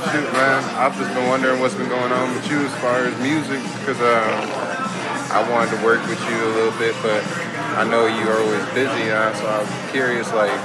Shoot, man, I've just been wondering what's been going on with you as far as music, because I wanted to work with you a little bit, but I know you're always busy, so I was curious, like,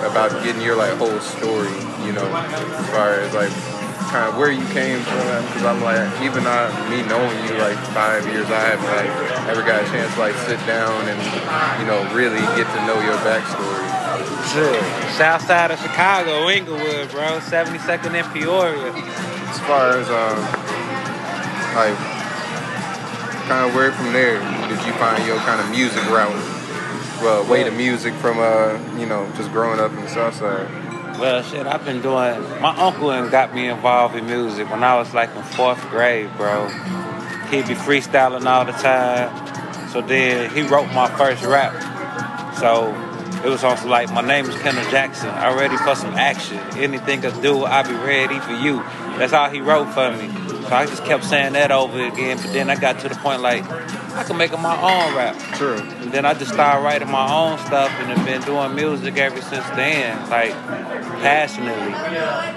about getting your like whole story, as far as like kind of where you came from, because I'm like, even me knowing you like 5 years, I haven't like ever got a chance to like sit down and really get to know your backstory. Shit. South side of Chicago, Inglewood, bro. 72nd in Peoria. As far as like kind of where from there did you find your kind of music route? Well, way to music from just growing up in the South Side. Well, shit, I've been doing. My uncle got me involved in music when I was like in 4th grade, bro. He'd be freestyling all the time. So then he wrote my first rap. So it was also like, my name is Kendall Jackson. I'm ready for some action. Anything I do, I'll be ready for you. That's all he wrote for me. So I just kept saying that over again. But then I got to the point like, I can make my own rap. True. And then I just started writing my own stuff and have been doing music ever since then. Like, passionately.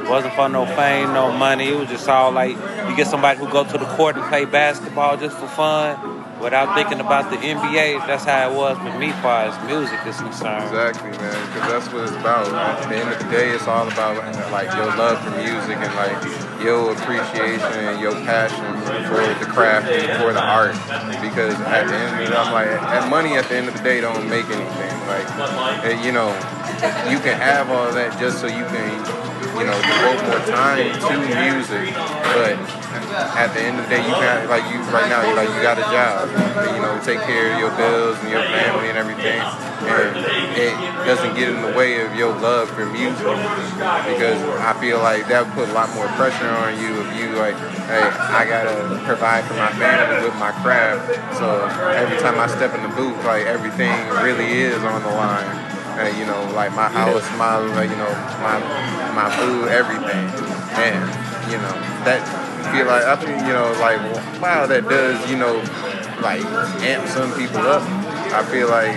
It wasn't for no fame, no money. It was just all like, you get somebody who go to the court and play basketball just for fun without thinking about the NBA. That's how it was with me as far as music is concerned. Exactly, man, because that's what it's about. At the end of the day, it's all about like your love for music and like your appreciation and your passion for the craft and for the art. Because at the end of the day, I'm like, money at the end of the day don't make anything. Like, you can have all that just so you can, devote more time to music. But at the end of the day, you can, like, you right now, you got a job, take care of your bills and your family and everything, and it doesn't get in the way of your love for music, because I feel like that would put a lot more pressure on you if you like, hey, I gotta provide for my family with my craft, so every time I step in the booth, like, everything really is on the line. Like my house, my food, everything, and that feel like I think like, wow, that does like amp some people up. I feel like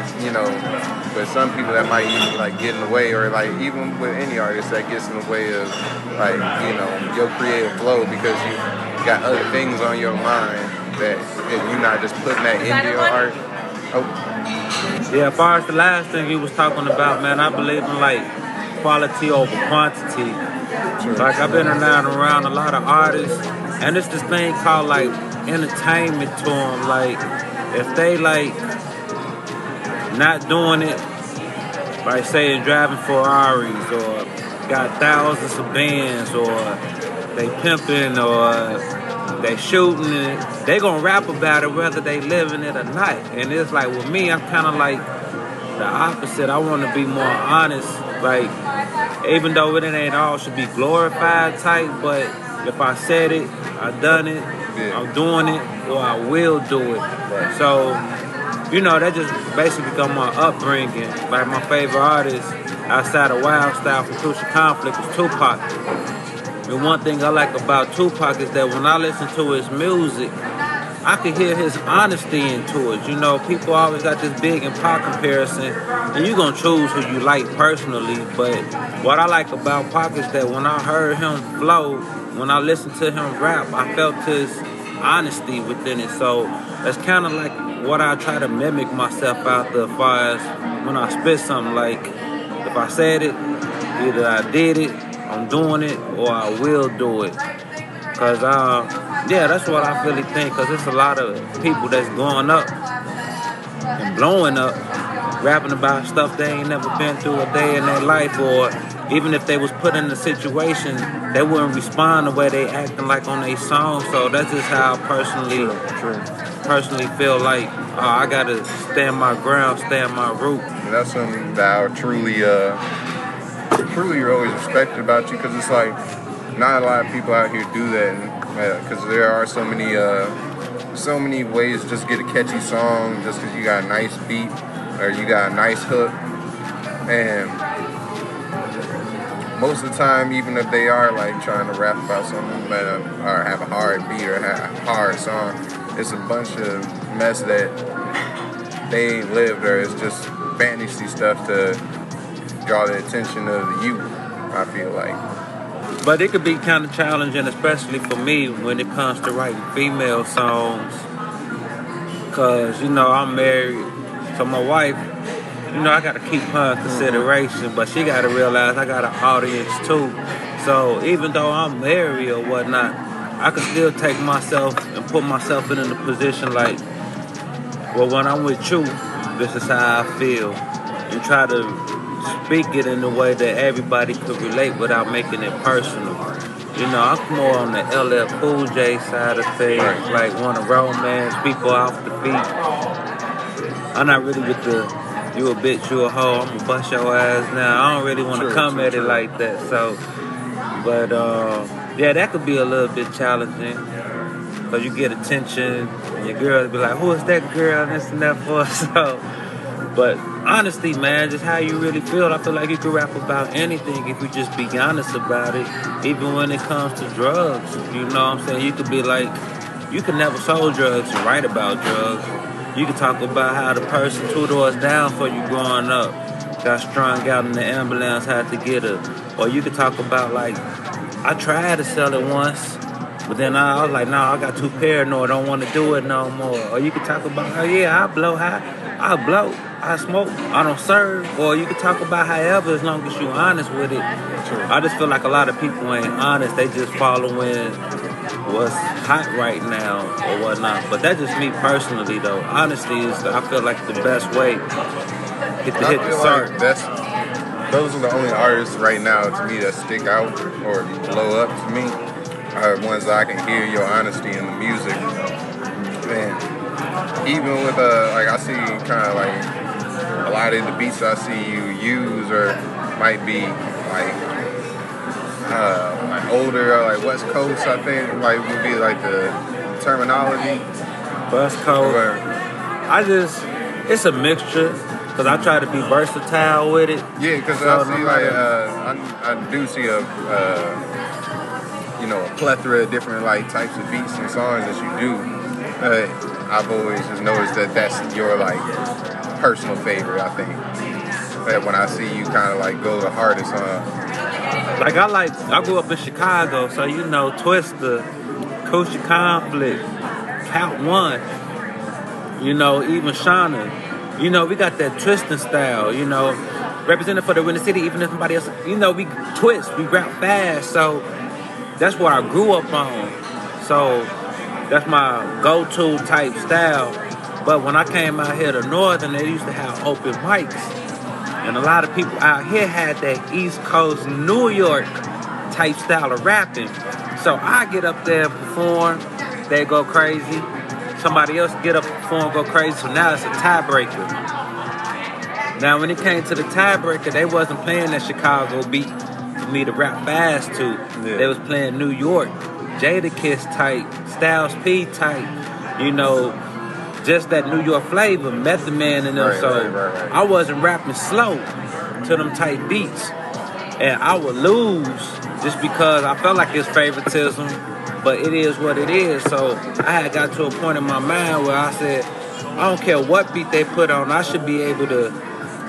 but some people that might even like get in the way, or like even with any artist that gets in the way of like your creative flow, because you got other things on your mind that if you're not just putting that into your art. Yeah, as far as the last thing you was talking about, man, I believe in like quality over quantity. Sure. Like, I've been around a lot of artists, and it's this thing called like entertainment to them. Like, if they like not doing it, like say driving Ferraris, or got thousands of bands, or they pimping, or they shooting it, they gonna rap about it whether they living it or not. And it's like, with me, I'm kind of like the opposite. I want to be more honest. Like, even though it ain't all should be glorified type, but if I said it, I done it, yeah. I'm doing it, or I will do it. Right. So, that just basically become my upbringing. Like, my favorite artist outside of Wild Style from Crucial Conflict was Tupac. And one thing I like about Tupac is that when I listen to his music, I can hear his honesty into it. People always got this big and Pac comparison, and you're going to choose who you like personally. But what I like about Pac is that when I heard him flow, when I listened to him rap, I felt his honesty within it. So that's kind of like what I try to mimic myself out there as far as when I spit something. Like, if I said it, either I did it, I'm doing it, or I will do it. Cause that's what I really think. Cause there's a lot of people that's going up and blowing up, rapping about stuff they ain't never been through a day in their life, or even if they was put in a situation, they wouldn't respond the way they acting like on their song. So that's just how I personally feel like I gotta stand my ground, stand my root. And that's something that I truly always respected about you, because it's like not a lot of people out here do that, because there are so many ways to just get a catchy song just because you got a nice beat or you got a nice hook. And most of the time, even if they are like trying to rap about something or have a hard beat or have a hard song, it's a bunch of mess that they ain't lived, or it's just fantasy stuff to draw the attention of the youth, I feel like. But it could be kind of challenging, especially for me when it comes to writing female songs. Cause I'm married, so my wife, I gotta keep her in consideration, but she gotta realize I got an audience too. So even though I'm married or whatnot, I can still take myself and put myself in a position like, well, when I'm with you, this is how I feel, and try to speak it in a way that everybody could relate without making it personal. I'm more on the LL Cool J side of things, like want to romance people off the beat. I'm not really with the you a bitch, you a hoe, I'm gonna bust your ass now. I don't really want to come at it like that. So, but yeah, that could be a little bit challenging because you get attention and your girls be like, who is that girl and this and that for? So, but honesty, man, just how you really feel. I feel like you can rap about anything if you just be honest about it, even when it comes to drugs. You know what I'm saying? You could be like, you could never sold drugs and write about drugs. You could talk about how the person 2 doors down for you growing up got strung out in the ambulance, had to get her. Or you could talk about like, I tried to sell it once, but then I was like, nah, I got too paranoid, don't want to do it no more. Or you could talk about, oh yeah, I blow high, I blow, I smoke, I don't serve. Or you could talk about however, as long as you're honest with it. I just feel like a lot of people ain't honest, they just following what's hot right now or whatnot. But that's just me personally though. Honesty is, I feel like, the best way hit the start. Those are the only artists right now to me that stick out or blow up to me. Are ones that I can hear your honesty in the music. And even with like I see kind of like a lot of the beats I see you use or might be like older or like West Coast, I think like would be like the terminology. West Coast. It's a mixture. Cause I try to be versatile with it. Yeah, cause so I see I do see a plethora of different like types of beats and songs that you do. I've always just noticed that that's your like personal favorite. I think that when I see you kind of like go the hardest on. Like I grew up in Chicago, so Twister, Kosher Conflict, Count One. Even Shauna. We got that twisting style, represented for the winter city, even if somebody else, we twist, we rap fast. So that's what I grew up on. So that's my go-to type style. But when I came out here to Northern, they used to have open mics. And a lot of people out here had that East Coast, New York type style of rapping. So I get up there and perform, they go crazy. Somebody else get up and perform, go crazy. So now it's a tiebreaker. Now when it came to the tiebreaker, they wasn't playing that Chicago beat for me to rap fast to. Yeah. They was playing New York, Jadakiss type, Styles P type, just that New York flavor, Method Man and them. Right. I wasn't rapping slow to them type beats. And I would lose just because I felt like it's favoritism. But it is what it is. So I had got to a point in my mind where I said, I don't care what beat they put on, I should be able to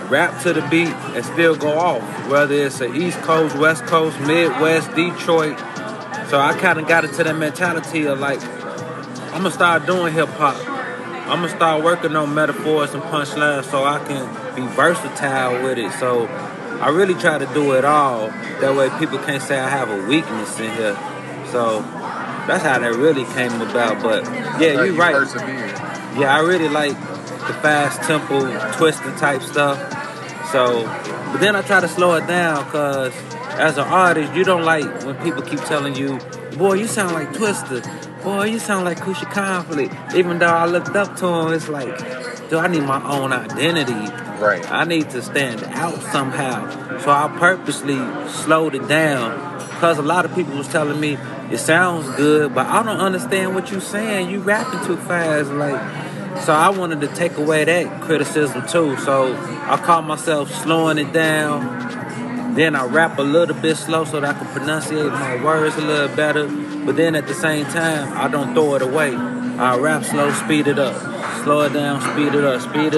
rap to the beat and still go off. Whether it's an East Coast, West Coast, Midwest, Detroit. So I kind of got into that mentality of like, I'm going to start doing hip hop. I'm going to start working on metaphors and punchlines so I can be versatile with it. So I really try to do it all. That way people can't say I have a weakness in here. So that's how that really came about. But yeah, you're right. Persevered. Yeah, I really like the fast tempo, twisting type stuff. So, but then I try to slow it down because as an artist, you don't like when people keep telling you, boy, you sound like Twister. Boy, you sound like Kosher Conflict. Even though I looked up to him, it's like, dude, I need my own identity. Right. I need to stand out somehow. So I purposely slowed it down because a lot of people was telling me, it sounds good, but I don't understand what you're saying. You rapping too fast. So I wanted to take away that criticism too. So I caught myself slowing it down. Then I rap a little bit slow so that I can pronunciate my words a little better. But then at the same time, I don't throw it away. I rap slow, speed it up. Slow it down, speed it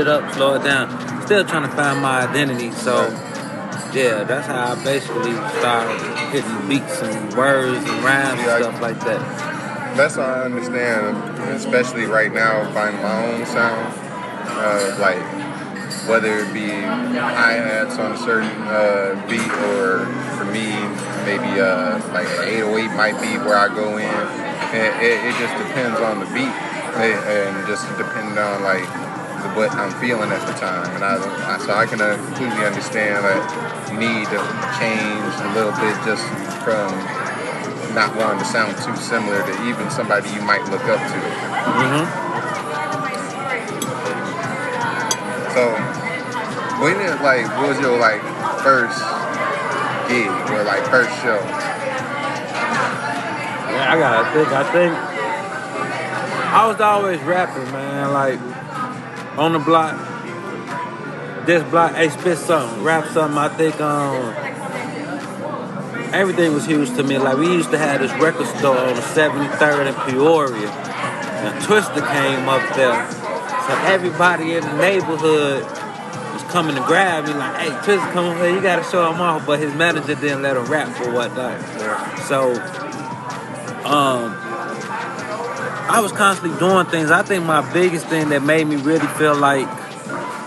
up, slow it down. Still trying to find my identity. So Yeah, that's how I basically started hitting beats and words and rhymes and stuff like that. That's what I understand, especially right now, finding my own sound. Like, whether it be hi-hats on a certain beat, or for me, maybe like an 808 might be where I go in. It just depends on the beat, and just depending on like what I'm feeling at the time. And so I can completely understand that you need to change a little bit just from not wanting to sound too similar to even somebody you might look up to. Mm-hmm. So, what was your like first gig or like first show? Yeah, I gotta think. I think I was always rapping, man. Like on the block, this block, hey, spit something, rap something. I think everything was huge to me. Like we used to have this record store on the 73rd in Peoria, and Twister came up there. So everybody in the neighborhood was coming to grab me, like, hey, Twister, come over here, you gotta show him off. But his manager didn't let him rap for whatnot. So, I was constantly doing things. I think my biggest thing that made me really feel like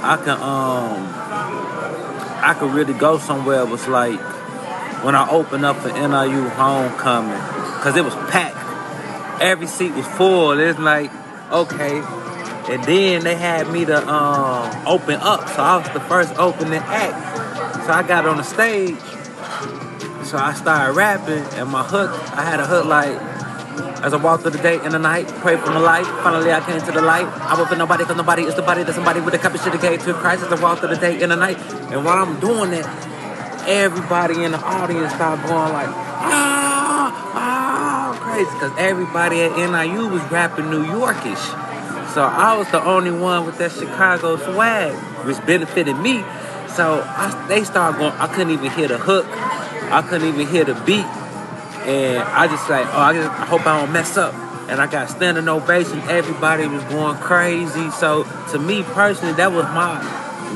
I could really go somewhere was like when I opened up for NIU homecoming, cause it was packed. Every seat was full. It's like, okay. And then they had me to open up. So I was the first opening act. So I got on the stage. So I started rapping, and my hook, I had a hook like, as I walked through the day in the night, pray for my life. Finally I came to the light. I won't for nobody, cause nobody is the body that somebody with a cup of shit that gave to Christ. As I walked through the day in the night. And while I'm doing that, everybody in the audience started going like, crazy. Cause everybody at NIU was rapping New Yorkish. So I was the only one with that Chicago swag, which benefited me. So they started going, I couldn't even hear the hook. I couldn't even hear the beat. And I just like, I hope I don't mess up. And I got standing ovation. Everybody was going crazy. So to me personally, that was my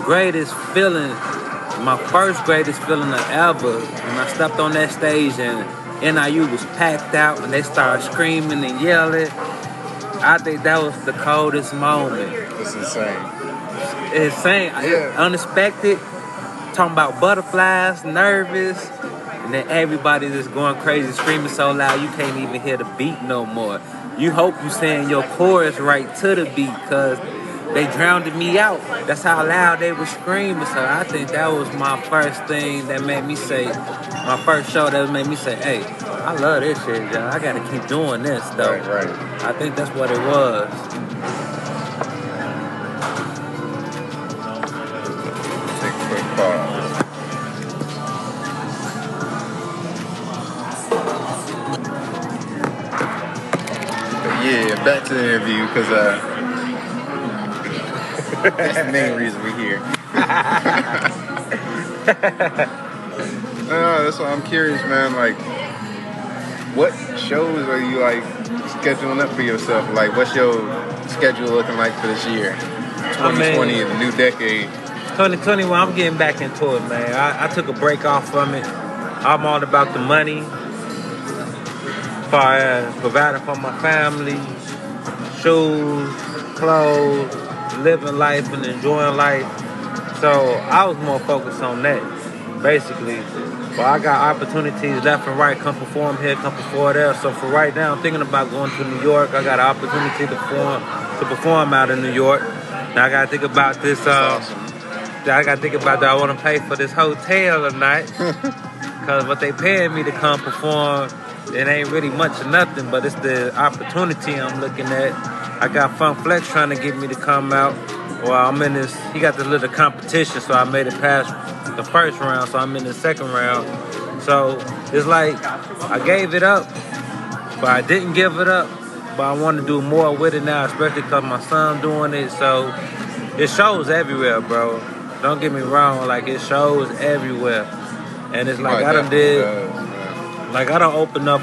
greatest feeling, my first greatest feeling ever. When I stepped on that stage and NIU was packed out and they started screaming and yelling. I think that was the coldest moment. It's insane. It's insane. Yeah. Unexpected. Talking about butterflies, nervous. And then everybody just going crazy, screaming so loud you can't even hear the beat no more. You hope you saying your chorus right to the beat, because they drowned me out. That's how loud they were screaming. So I think that was my first thing that made me say, my first show that made me say, hey, I love this shit, y'all. I gotta keep doing this, though. Right. I think that's what it was. Take a quick pause. But yeah, back to the interview, because that's the main reason we're here. That's why I'm curious, man. Like, what shows are you like scheduling up for yourself? Like, what's your schedule looking like for this year? 2020, the new decade. 2021, I'm getting back into it, man. I took a break off from it. I'm all about the money, as far as providing for my family, shoes, clothes, living life and enjoying life. So I was more focused on that, basically. But I got opportunities left and right, come perform here, come perform there. So for right now, I'm thinking about going to New York. I got an opportunity to perform out in New York. Now I gotta think about this. I gotta think about that. I want to pay for this hotel tonight, cause what they paying me to come perform, it ain't really much of nothing. But it's the opportunity I'm looking at. I got Funk Flex trying to get me to come out. Well, I'm in this. He got this little competition, so I made it past the first round. So I'm in the second round. So it's like I gave it up, but I didn't give it up. But I want to do more with it now, especially because my son doing it. So it shows everywhere, bro. Don't get me wrong. Like, it shows everywhere. And it's like I done opened up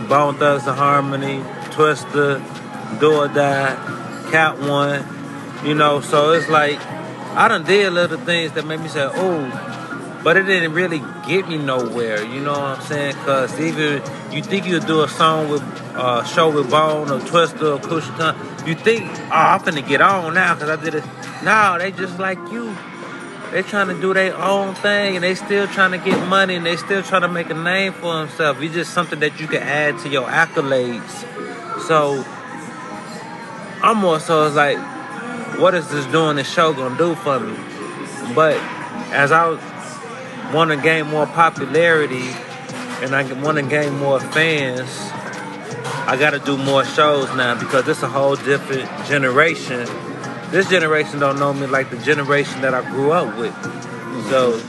Bone Thugs and Harmony, Twister, Do or Die, Cat One. You know, so it's like I done did little things that made me say, oh, But it didn't really get me nowhere, you know what I'm saying? Cause even you think you'll do a song with show with Bone or Twister or Kushton, you think, oh, I'm finna get on now cause I did it. No, they just like you. They trying to do their own thing and they still trying to get money and they still trying to make a name for themselves. It's just something that you can add to your accolades. So I'm more so like, what is this doing this show gonna do for me? But as I want to gain more popularity and I want to gain more fans, I got to do more shows now because it's a whole different generation. This generation don't know me like the generation that I grew up with. So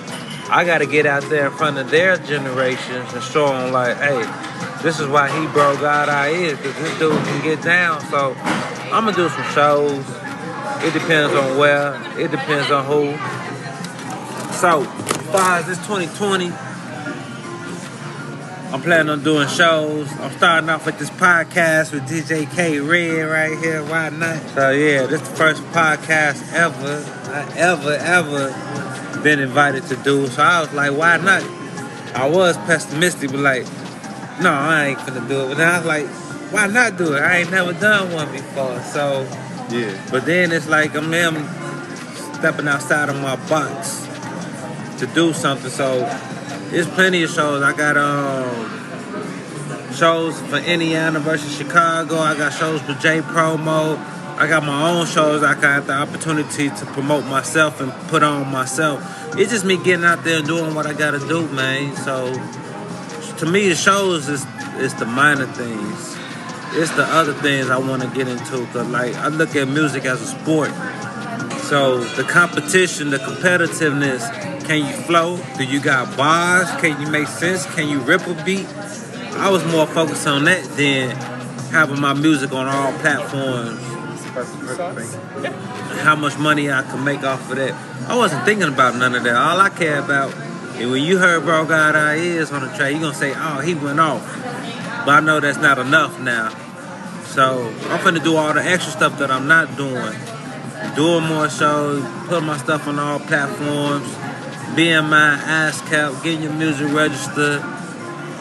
I got to get out there in front of their generations and show them like, hey, this is why he BroGod I is, because this dude can get down. So I'm going to do some shows. It depends on where. It depends on who. So, as far as this 2020, I'm planning on doing shows. I'm starting off with this podcast with DJ K Red right here. Why not? So yeah, this is the first podcast I ever been invited to do. So I was like, why not? I was pessimistic, but like, no, I ain't finna do it. But then I was like, why not do it? I ain't never done one before. So Yeah. But then it's like I'm stepping outside of my box to do something. So there's plenty of shows. I got shows for Indiana versus Chicago. I got shows for J Promo. I got my own shows. I got the opportunity to promote myself and put on myself. It's just me getting out there and doing what I gotta do, man. So to me, the shows is the minor things. It's the other things I want to get into. Cause like I look at music as a sport. So the competition, the competitiveness, can you flow? Do you got bars? Can you make sense? Can you rip a beat? I was more focused on that than having my music on all platforms. How much money I can make off of that. I wasn't thinking about none of that. All I care about is when you heard BroGod I is on the track, you're going to say, oh, he went off. But I know that's not enough now. So I'm finna do all the extra stuff that I'm not doing. Doing more shows, putting my stuff on all platforms, being my ASCAP, getting your music registered,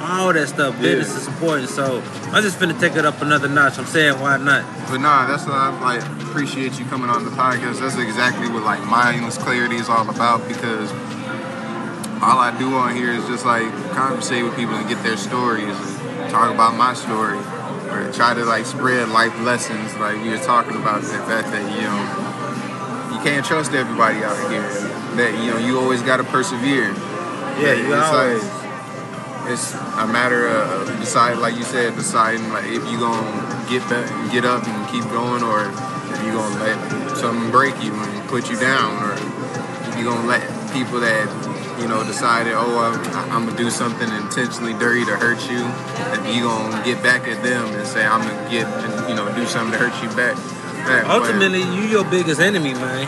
all that stuff. Business is important, so I'm just finna take it up another notch. I'm saying, why not? But nah, that's what I like. Appreciate you coming on the podcast. That's exactly what like Mindless Clarity is all about, because all I do on here is just like conversate with people and get their stories and talk about my story, or try to like spread life lessons. Like we were talking about the fact that you can't trust everybody out here. That you always got to persevere. Yeah, you always. It's a matter of deciding, like you said, deciding like if you gonna get up and keep going, or if you gonna let something break you and put you down, or if you gonna let people that decided, I'm gonna do something intentionally dirty to hurt you, if you gonna get back at them and say I'm gonna do something to hurt you back. Ultimately, you your biggest enemy, man.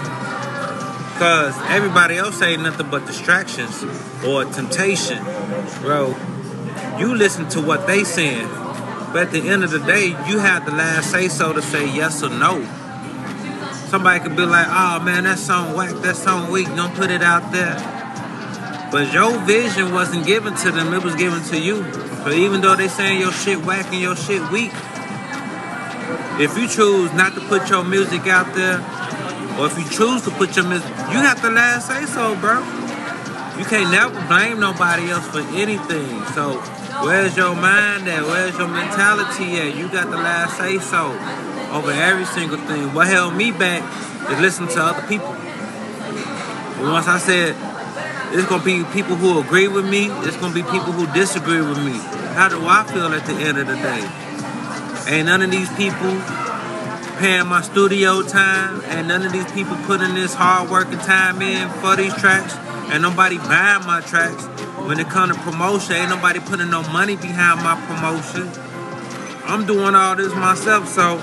Cause everybody else ain't nothing but distractions or temptation, bro. You listen to what they saying, but at the end of the day, you have the last say so to say yes or no. Somebody could be like, "Oh man, that song whack, that song weak. Don't put it out there." But your vision wasn't given to them; it was given to you. So even though they saying your shit whack and your shit weak, if you choose not to put your music out there, or if you choose to put your music, you have the last say so, bro. You can't never blame nobody else for anything. So where's your mind at? Where's your mentality at? You got the last say so over every single thing. What held me back is listening to other people. But once I said, it's going to be people who agree with me, it's going to be people who disagree with me. How do I feel at the end of the day? Ain't none of these people paying my studio time, and none of these people putting this hard work and time in for these tracks, and nobody buying my tracks. When it comes to promotion, ain't nobody putting no money behind my promotion. I'm doing all this myself, so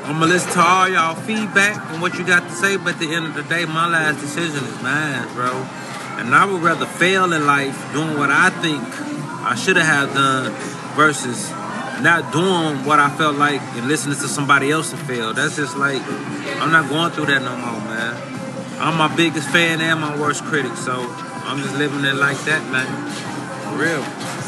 I'm gonna listen to all y'all feedback and what you got to say, but at the end of the day, my last decision is mine, bro. And I would rather fail in life doing what I think I should have done versus not doing what I felt like and listening to somebody else and fail. That's just like, I'm not going through that no more, man. I'm my biggest fan and my worst critic, so I'm just living it like that, man. For real.